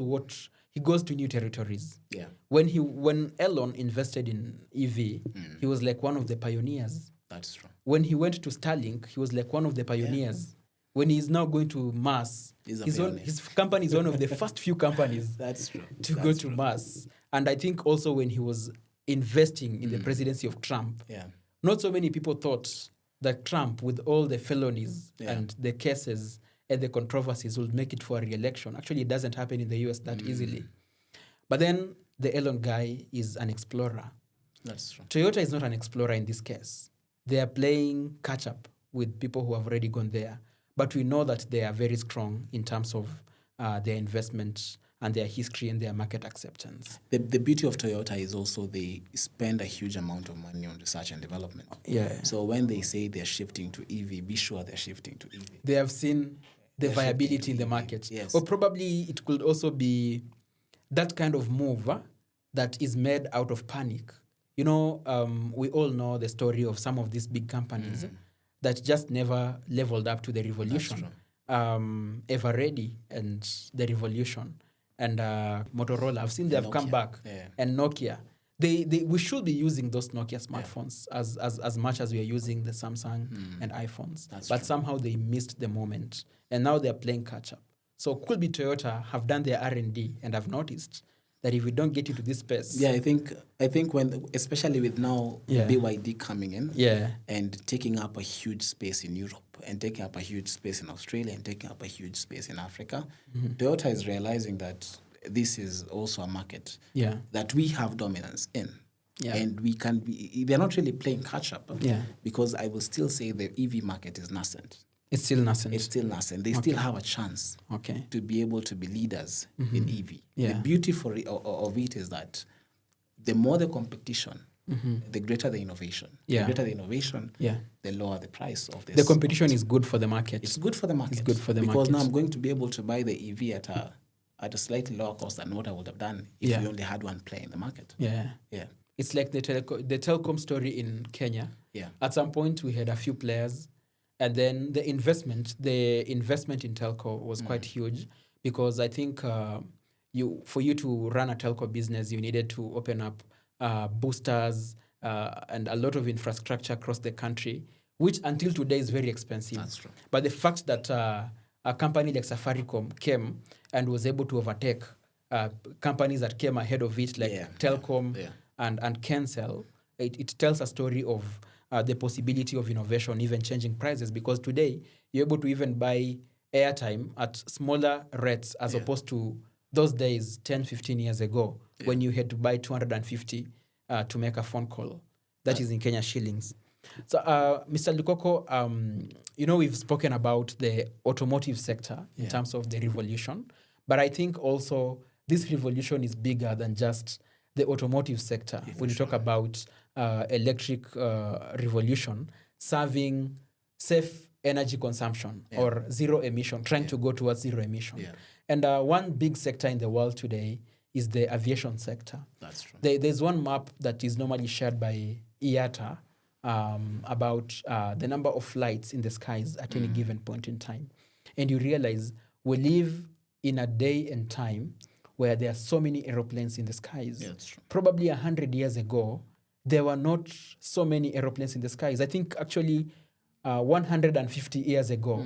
what he goes to new territories. Yeah. When Elon invested in EV, he was like one of the pioneers. That's true. When he went to Starlink, he was like one of the pioneers. When he's now going to Mars, his company is one of the first few companies to go to Mars. And I think also when he was investing in the presidency of Trump, not so many people thought that Trump, with all the felonies and the cases and the controversies, would make it for a re-election. Actually, it doesn't happen in the US that easily. But then the Elon guy is an explorer. That's true. Toyota is not an explorer in this case. They are playing catch-up with people who have already gone there. But we know that they are very strong in terms of their investment and their history and their market acceptance. The beauty of Toyota is also they spend a huge amount of money on research and development. Yeah. So when they say they're shifting to EV, be sure they're shifting to EV. They have seen the viability in the market. Yes. Or probably it could also be that kind of move that is made out of panic. You know, we all know the story of some of these big companies that just never leveled up to the revolution. Everready and the revolution. And Motorola, I've seen they have come back. Yeah. And Nokia. We should be using those Nokia smartphones as much as we are using the Samsung and iPhones. But somehow they missed the moment. And now they're playing catch-up. So could be Toyota have done their R&D and have noticed that if we don't get into this space... Yeah, I think when, especially with now BYD coming in and taking up a huge space in Europe and taking up a huge space in Australia and taking up a huge space in Africa, Toyota is realizing that this is also a market that we have dominance in. Yeah. And we can be... They're not really playing catch-up because I will still say the EV market is nascent. It's still nascent. They still have a chance to be able to be leaders in EV. Yeah. The beauty of it is that the more the competition, the greater the innovation. Yeah. The greater the innovation, the lower the price of this. The competition is good for the market. It's good for the market. Because now I'm going to be able to buy the EV at a slightly lower cost than what I would have done if we only had one player in the market. Yeah. It's like the telecom story in Kenya. Yeah. At some point, we had a few players. And then the investment in telco was quite huge, because I think for you to run a telco business, you needed to open up boosters and a lot of infrastructure across the country, which until today is very expensive. That's true. But the fact that a company like Safaricom came and was able to overtake companies that came ahead of it, like Telcom and Kensel, it tells a story of the possibility of innovation, even changing prices, because today you're able to even buy airtime at smaller rates as opposed to those days 10, 15 years ago when you had to buy 250 to make a phone call. That is in Kenya shillings. So, Mr. Likoko, we've spoken about the automotive sector in terms of the revolution, but I think also this revolution is bigger than just the automotive sector. When you talk about electric revolution, serving safe energy consumption or zero emission, trying to go towards zero emission. And one big sector in the world today is the aviation sector. That's true. There's one map that is normally shared by IATA about the number of flights in the skies at any given point in time. And you realize we live in a day and time where there are so many aeroplanes in the skies. Yeah, that's true. Probably 100 years ago, there were not so many aeroplanes in the skies. I think actually 150 years ago,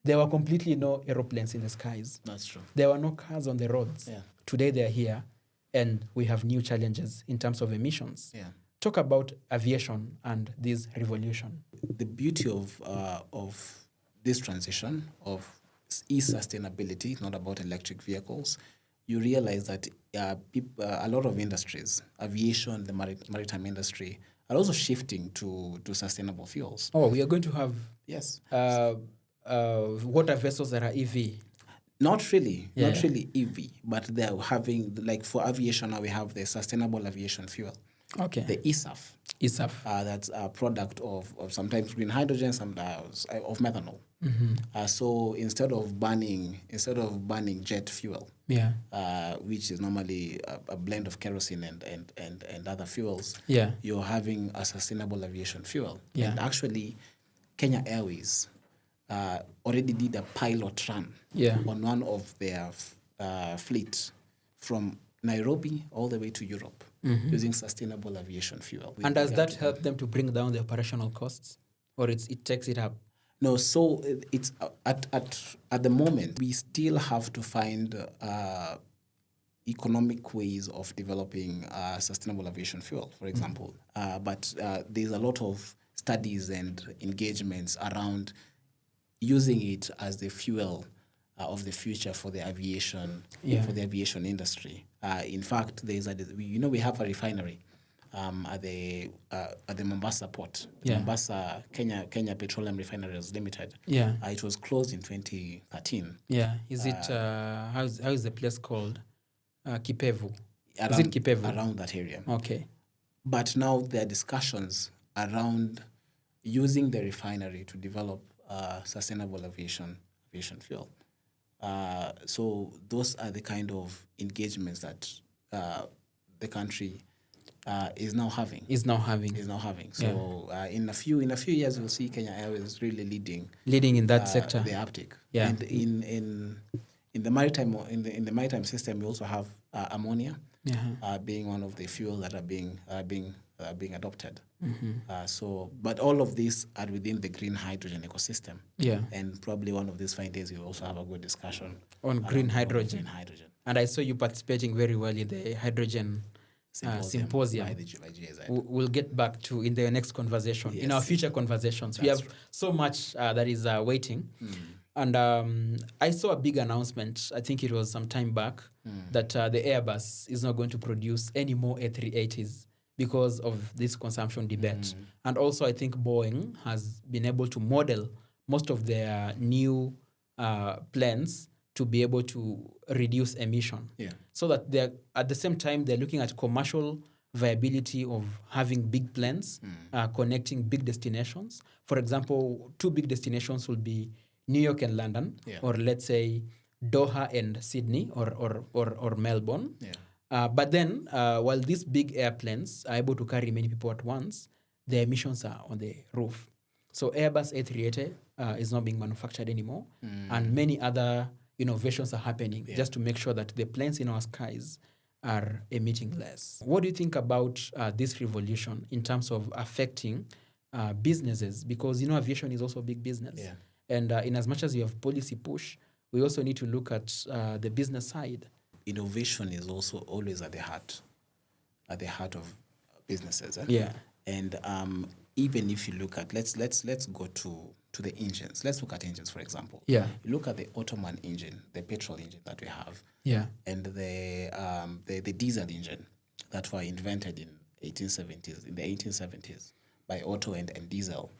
there were completely no aeroplanes in the skies. That's true. There were no cars on the roads. Yeah. Today they're here, and we have new challenges in terms of emissions. Yeah. Talk about aviation and this revolution. The beauty of this transition is sustainability. It's not about electric vehicles. You realize that a lot of industries, aviation, the maritime industry, are also shifting to sustainable fuels. Oh, we are going to have Yes. water vessels that are EV. Not really EV, but they're having, like for aviation now, we have the sustainable aviation fuel. Okay. The ESAF. ESAF. That's a product of sometimes green hydrogen, sometimes of methanol. So instead of burning jet fuel, which is normally a blend of kerosene and other fuels, you're having a sustainable aviation fuel. Yeah. And actually, Kenya Airways already did a pilot run on one of their fleet from Nairobi all the way to Europe using sustainable aviation fuel. And does that help them to bring down the operational costs, or it takes it up? No, so it's at the moment we still have to find economic ways of developing sustainable aviation fuel, for example. But there's a lot of studies and engagements around using it as the fuel of the future for the aviation industry. In fact, we have a refinery at the Mombasa port, Mombasa Kenya Petroleum Refineries Limited. It was closed in 2013. Is it how is the place called? Kipevu. Is it Kipevu? Around that area. Okay. But now there are discussions around using the refinery to develop sustainable aviation fuel. So those are the kind of engagements that the country is now having. So in a few years, we'll see Kenya Airways really leading in that sector. The uptake. And in the maritime system, we also have ammonia being one of the fuels that are being adopted. But all of these are within the green hydrogen ecosystem. And probably one of these fine days we'll also have a good discussion on green hydrogen. And I saw you participating very well in the hydrogen symposium. By GIZ. We'll get back to in the next conversation. In our future conversations, we have so much that is waiting. And I saw a big announcement, I think it was some time back, that the Airbus is not going to produce any more A380s because of this consumption debate. And also I think Boeing has been able to model most of their new planes to be able to reduce emission. So that they're at the same time they're looking at commercial viability of having big planes connecting big destinations. For example, two big destinations will be New York and London, or let's say Doha and Sydney, or Melbourne. But then, while these big airplanes are able to carry many people at once, the emissions are on the roof. So Airbus A380 is not being manufactured anymore, and many other innovations are happening just to make sure that the planes in our skies are emitting less. What do you think about this revolution in terms of affecting businesses? Because aviation is also a big business. And in as much as you have policy push, we also need to look at the business side. Innovation is also always at the heart of businesses. Yeah. And even if you look at let's go to the engines. Let's look at engines, for example. Yeah. You look at the Ottoman engine, the petrol engine that we have, Yeah. and the diesel engine that were invented in the 1870s by Otto and Diesel.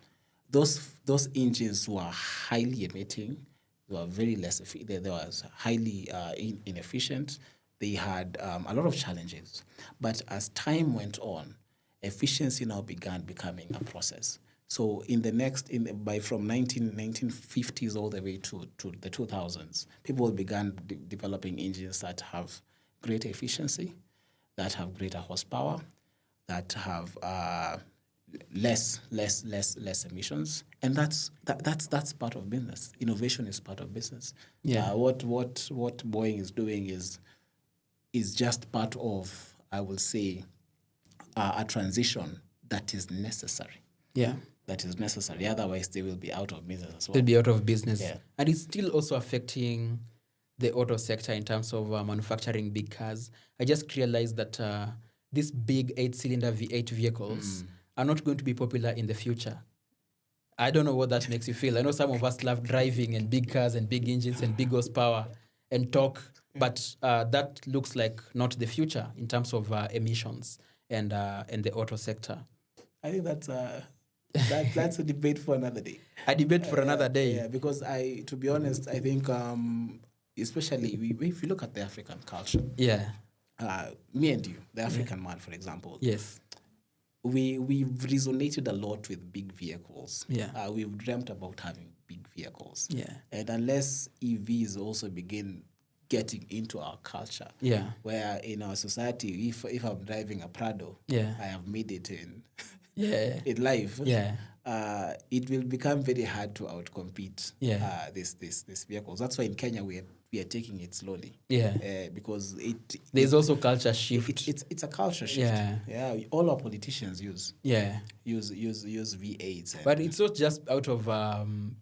Those engines were highly emitting. They were very less. They was highly inefficient. They had a lot of challenges. But as time went on, efficiency now began becoming a process. So from 1950s all the way to the 2000s, people began developing engines that have greater efficiency, that have greater horsepower, that have less emissions, and that's part of business. Innovation is part of business. Yeah. What Boeing is doing is just part of, I will say, a transition that is necessary. Yeah. That is necessary. Otherwise, they will be out of business as well. They'll be out of business. Yeah. And it's still also affecting the auto sector in terms of manufacturing big cars. I just realized that these big 8-cylinder V8 vehicles are not going to be popular in the future. I don't know what that makes you feel. I know some of us love driving and big cars and big engines and big horsepower and torque, but that looks like not the future in terms of emissions and the auto sector. I think that's a debate for another day. A debate for another day. Yeah, because to be honest, I think especially if you look at the African culture. Yeah. Me and you, the African man, for example. Yes. We've resonated a lot with big vehicles. Yeah. We've dreamt about having big vehicles. Yeah. And unless EVs also begin getting into our culture, where in our society, if I'm driving a Prado, I have made it in life. Yeah. It will become very hard to outcompete these vehicles. That's why in Kenya we are taking it slowly. Yeah. Because there's also culture shift. It's a culture shift. Yeah. All our politicians use V8s. But it's not just out of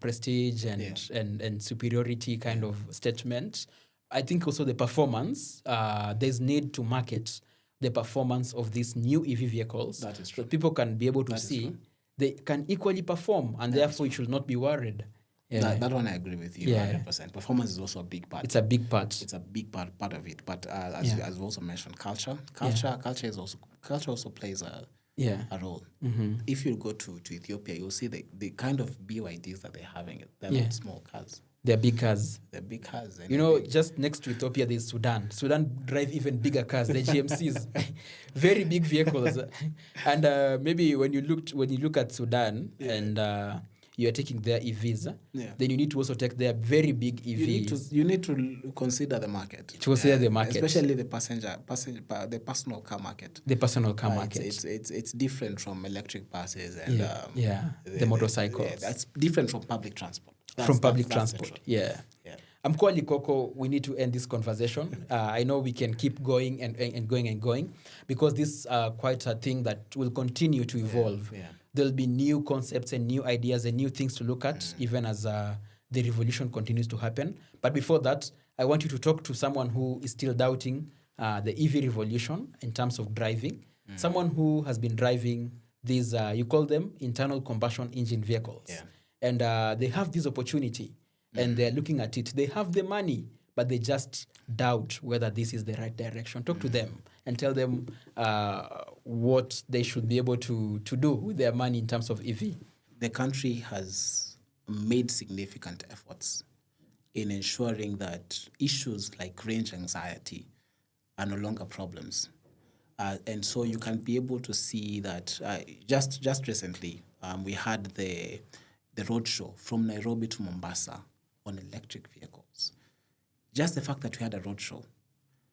prestige and superiority kind of statement. I think also the performance. There's need to market the performance of these new EV vehicles. That is true. So people can be able to see they can equally perform, and therefore you should not be worried. Yeah. That one I agree with you 100%. Performance is also a big part. It's a big part. It's a big part of it. But as we also mentioned, culture also plays a role. Mm-hmm. If you go to Ethiopia, you'll see the kind of BYDs that they're having. They're not small cars. They're big cars. They're big cars. Just next to Ethiopia, there's Sudan. Sudan drive even bigger cars, the GMCs, very big vehicles. And maybe when you look at Sudan and you are taking their EVs, then you need to also take their very big EVs. You need to consider the market. The market, especially the the personal car market. The personal car market. It's different from electric buses and the motorcycles. That's different from public transport. Transport. Yeah. Amkoa Likoko, we need to end this conversation. I know we can keep going and going because this is quite a thing that will continue to evolve. There'll be new concepts and new ideas and new things to look at even as the revolution continues to happen. But before that, I want you to talk to someone who is still doubting the EV revolution in terms of driving. Someone who has been driving these, you call them internal combustion engine vehicles. And they have this opportunity and they're looking at it. They have the money, but they just doubt whether this is the right direction. Talk to them and tell them what they should be able to do with their money in terms of EV. The country has made significant efforts in ensuring that issues like range anxiety are no longer problems. And so you can be able to see that just recently we had the roadshow from Nairobi to Mombasa on electric vehicles. Just the fact that we had a roadshow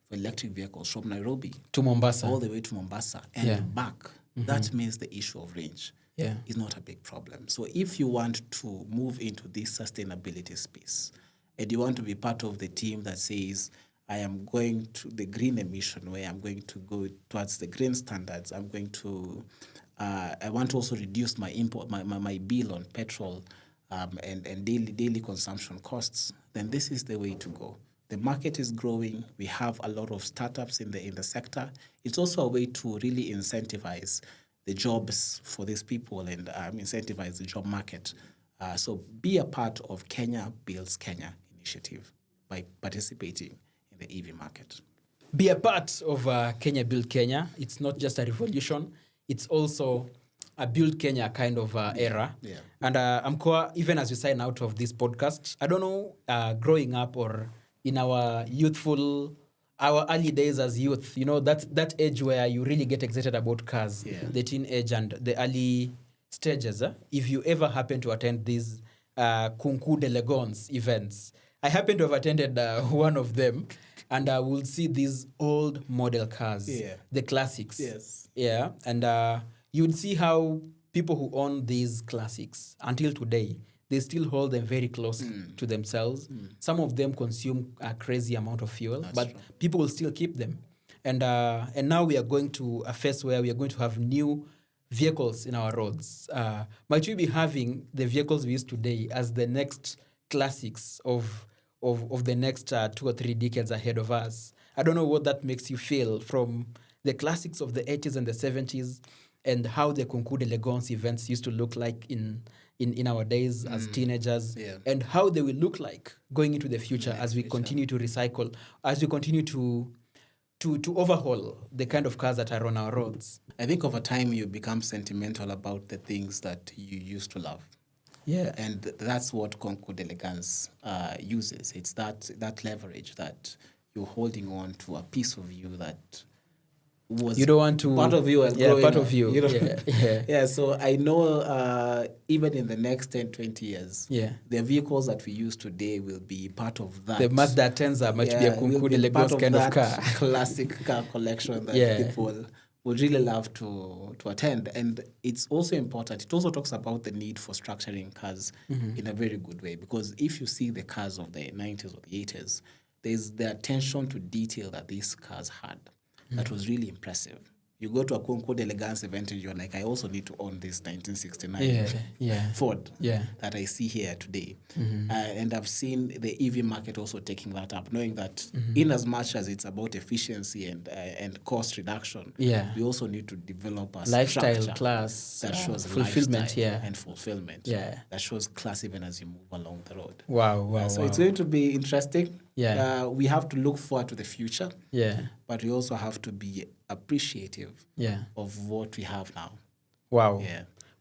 for electric vehicles from Nairobi to Mombasa, all the way to Mombasa and back, that means the issue of range is not a big problem. So if you want to move into this sustainability space and you want to be part of the team that says, I am going to the green emission way, I'm going to go towards the green standards, I'm going to I want to also reduce my import, my bill on petrol and daily consumption costs, then this is the way to go. The market is growing. We have a lot of startups in the sector. It's also a way to really incentivize the jobs for these people and incentivize the job market. So be a part of Kenya Builds Kenya initiative by participating in the EV market. Be a part of Kenya Build Kenya. It's not just a revolution. It's also a Build Kenya kind of era. Yeah. And Amkoa, even as we sign out of this podcast, I don't know, growing up or in our early days as youth, that age where you really get excited about cars, the teenage and the early stages. If you ever happen to attend these Concours d'Elegance events, I happen to have attended one of them, and we'll see these old model cars, the classics. Yes. Yeah, and you'd see how people who own these classics until today, they still hold them very close to themselves. Some of them consume a crazy amount of fuel, but people will still keep them. And now we are going to a phase where we are going to have new vehicles in our roads. Might we be having the vehicles we use today as the next classics of the next 2 or 3 decades ahead of us? I don't know what that makes you feel from the classics of the 80s and the 70s and how the Concours d'Elegance events used to look like in our days as teenagers, and how they will look like going into the future as we continue to recycle, as we continue to overhaul the kind of cars that are on our roads. I think over time you become sentimental about the things that you used to love. Yeah. And that's what Concours d'Elegance uses. It's that leverage that you're holding on to a piece of you that was you don't want to part of you as part of you. Yeah, so I know even in the next 10, 20 years, the vehicles that we use today will be part of that. The Mazda Tenza might be a Concours d'Elegance kind of car. Classic car collection that people would really love to attend. And it's also important. It also talks about the need for structuring cars in a very good way, because if you see the cars of the 90s or the 80s, there's the attention to detail that these cars had. That was really impressive. You go to a Concours d'Elegance event and you're like, I also need to own this 1969 Ford that I see here today. And I've seen the EV market also taking that up, knowing that in as much as it's about efficiency and cost reduction, we also need to develop a lifestyle structure class that shows fulfillment and fulfillment. That shows class even as you move along the road. Wow. So it's going to be interesting. We have to look forward to the future. But we also have to be appreciative of what we have now. Wow.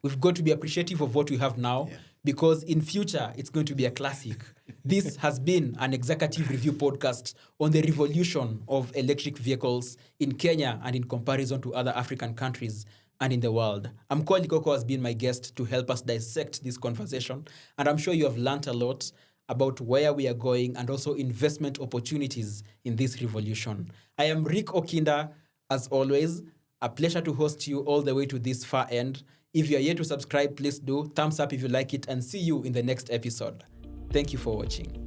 We've got to be appreciative of what we have now because in future, it's going to be a classic. This has been an executive review podcast on the revolution of electric vehicles in Kenya and in comparison to other African countries and in the world. Amkoa Likoko has been my guest to help us dissect this conversation. And I'm sure you have learned a lot about where we are going and also investment opportunities in this revolution. I am Rick Okinda. As always, a pleasure to host you all the way to this far end. If you are yet to subscribe, please do. Thumbs up if you like it, and see you in the next episode. Thank you for watching.